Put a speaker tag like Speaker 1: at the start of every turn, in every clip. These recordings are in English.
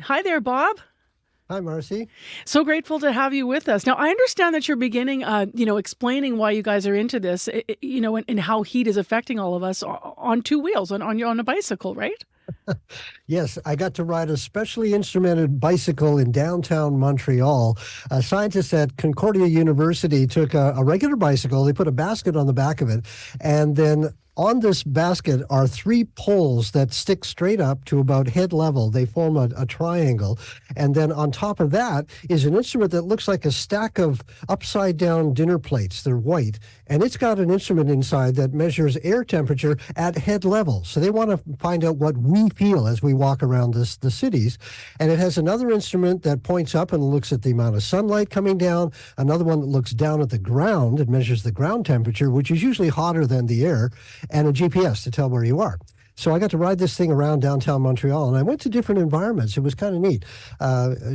Speaker 1: Hi there, Bob.
Speaker 2: Hi, Marcy.
Speaker 1: So grateful to have you with us. Now, I understand that you're beginning, explaining why you guys are into this, and how heat is affecting all of us on two wheels, on a bicycle, right?
Speaker 2: Yes, I got to ride a specially instrumented bicycle in downtown Montreal. Scientists at Concordia University took a regular bicycle, they put a basket on the back of it, and then on this basket are three poles that stick straight up to about head level. They form a triangle. And then on top of that is an instrument that looks like a stack of upside down dinner plates. They're white. And it's got an instrument inside that measures air temperature at head level. So they want to find out what we feel as we walk around the cities. And it has another instrument that points up and looks at the amount of sunlight coming down, another one that looks down at the ground and measures the ground temperature, which is usually hotter than the air, and a GPS to tell where you are. So I got to ride this thing around downtown Montreal, and I went to different environments. It was kind of neat.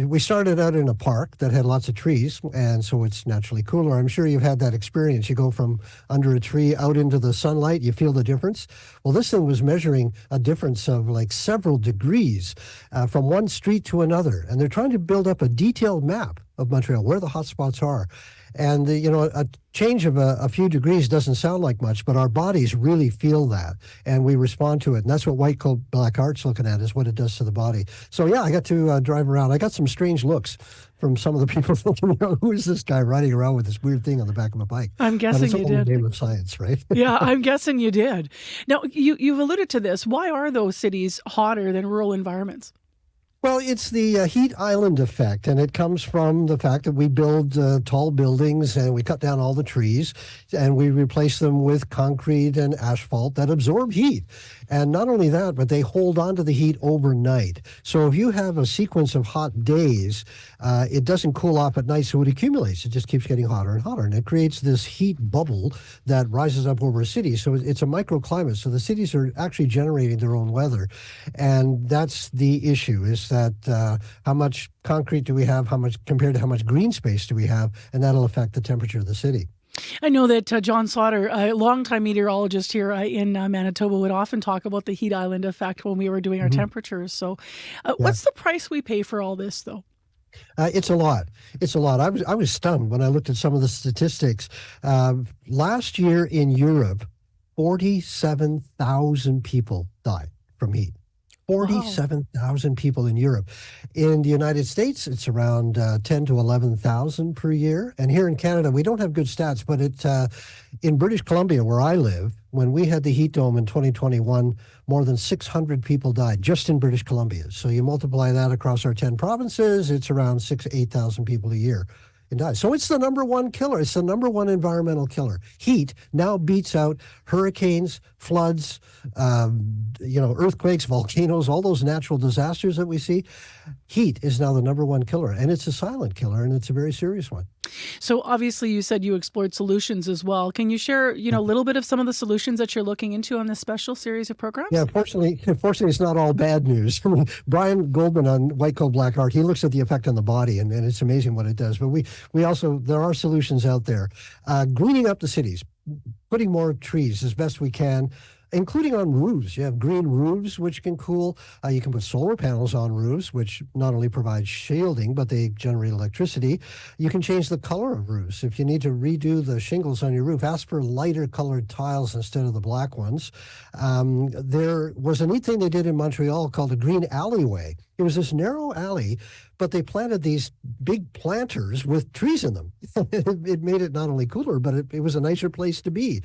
Speaker 2: We started out in a park that had lots of trees, and so it's naturally cooler. I'm sure you've had that experience. You go from under a tree out into the sunlight, you feel the difference. Well, this thing was measuring a difference of like several degrees from one street to another, and they're trying to build up a detailed map of Montreal, where the hot spots are. And, a change of a few degrees doesn't sound like much, but our bodies really feel that, and we respond to it. And that's what White Coat Black Art's looking at, is what it does to the body. So, yeah, I got to drive around. I got some strange looks from some of the people thinking, who is this guy riding around with this weird thing on the back of a bike?
Speaker 1: I'm guessing
Speaker 2: you
Speaker 1: did.
Speaker 2: It's all in the name of science, right?
Speaker 1: Yeah, I'm guessing you did. Now, you've alluded to this. Why are those cities hotter than rural environments?
Speaker 2: Well, it's the heat island effect, and it comes from the fact that we build tall buildings and we cut down all the trees and we replace them with concrete and asphalt that absorb heat. And not only that, but they hold on to the heat overnight. So if you have a sequence of hot days, it doesn't cool off at night, so it accumulates. It just keeps getting hotter and hotter, and it creates this heat bubble that rises up over a city. So it's a microclimate. So the cities are actually generating their own weather, and that's the issue, is that how much concrete do we have, how much compared to how much green space do we have, and that'll affect the temperature of the city.
Speaker 1: I know that John Slaughter, a longtime meteorologist here in Manitoba, would often talk about the heat island effect when we were doing our temperatures. So what's the price we pay for all this, though?
Speaker 2: It's a lot. It's a lot. I was stunned when I looked at some of the statistics. Last year in Europe, 47,000 people died from heat. 47,000 people in Europe. In the United States, it's around 10 to 11,000 per year. And here in Canada, we don't have good stats, but in British Columbia, where I live, when we had the heat dome in 2021, more than 600 people died just in British Columbia. So you multiply that across our 10 provinces, it's around 6,000 to 8,000 people a year. So it's the number one killer. It's the number one environmental killer. Heat now beats out hurricanes, floods, earthquakes, volcanoes, all those natural disasters that we see. Heat is now the number one killer, and it's a silent killer, and it's a very serious one.
Speaker 1: So obviously you said you explored solutions as well. Can you share, a little bit of some of the solutions that you're looking into on this special series of programs?
Speaker 2: Yeah, fortunately, it's not all bad news. I mean, Brian Goldman on White Coat Black Art, he looks at the effect on the body, and it's amazing what it does. But we also, there are solutions out there. Greening up the cities, putting more trees as best we can, including on roofs. You have green roofs, which can cool. You can put solar panels on roofs, which not only provide shielding, but they generate electricity. You can change the color of roofs. If you need to redo the shingles on your roof, ask for lighter colored tiles instead of the black ones. There was a neat thing they did in Montreal called a green alleyway. It was this narrow alley, but they planted these big planters with trees in them. It made it not only cooler, but it was a nicer place to be.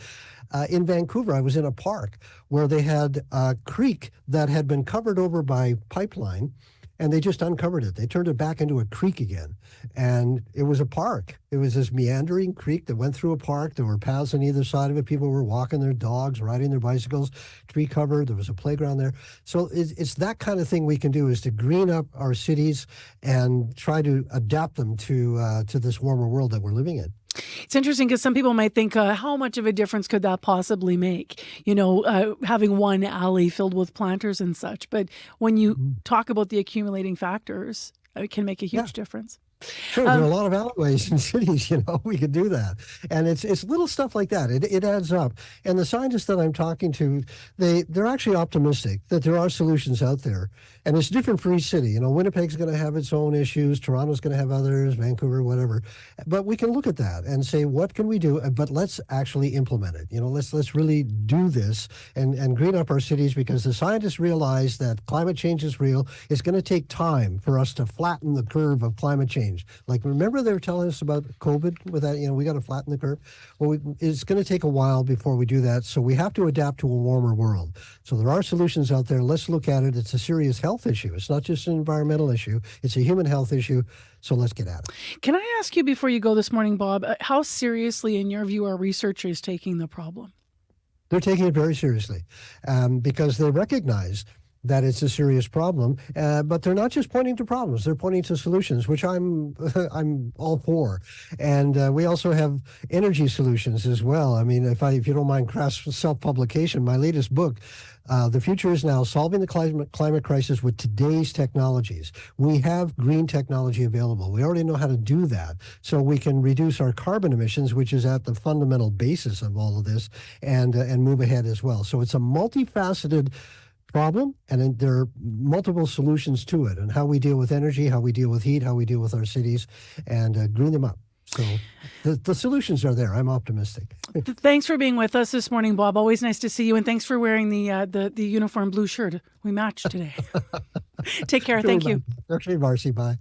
Speaker 2: In Vancouver, I was in a park where they had a creek that had been covered over by pipeline, and they just uncovered it. They turned it back into a creek again, and it was a park. It was this meandering creek that went through a park. There were paths on either side of it. People were walking their dogs, riding their bicycles, tree covered. There was a playground there. So it's that kind of thing we can do, is to green up our cities and try to adapt them to this warmer world that we're living in.
Speaker 1: It's interesting because some people might think, how much of a difference could that possibly make? Having one alley filled with planters and such. But when you talk about the accumulating factors, it can make a huge difference.
Speaker 2: Sure, there are a lot of alleyways in cities, we could do that. And it's little stuff like that. It adds up. And the scientists that I'm talking to, they're actually optimistic that there are solutions out there. And it's different for each city. You know, Winnipeg's going to have its own issues. Toronto's going to have others, Vancouver, whatever. But we can look at that and say, what can we do? But let's actually implement it. You know, let's really do this and green up our cities, because the scientists realize that climate change is real. It's going to take time for us to flatten the curve of climate change. Like, remember they were telling us about COVID with that, you know, we got to flatten the curve. Well, it's going to take a while before we do that. So we have to adapt to a warmer world. So there are solutions out there. Let's look at it. It's a serious health issue. It's not just an environmental issue. It's a human health issue. So let's get at it.
Speaker 1: Can I ask you before you go this morning, Bob, how seriously, in your view, are researchers taking the problem?
Speaker 2: They're taking it very seriously because they recognize that it's a serious problem, but they're not just pointing to problems; they're pointing to solutions, which I'm all for. And we also have energy solutions as well. I mean, if you don't mind crass self-publication, my latest book, The Future is Now: Solving the Climate Crisis with Today's Technologies. We have green technology available. We already know how to do that, so we can reduce our carbon emissions, which is at the fundamental basis of all of this, and move ahead as well. So it's a multifaceted problem, and then there are multiple solutions to it, and how we deal with energy, how we deal with heat, how we deal with our cities, and green them up. So the solutions are there. I'm optimistic.
Speaker 1: Thanks for being with us this morning, Bob. Always nice to see you, and thanks for wearing the uniform blue shirt. We matched today. Take care. Thank you.
Speaker 2: Okay, Marcy. Bye.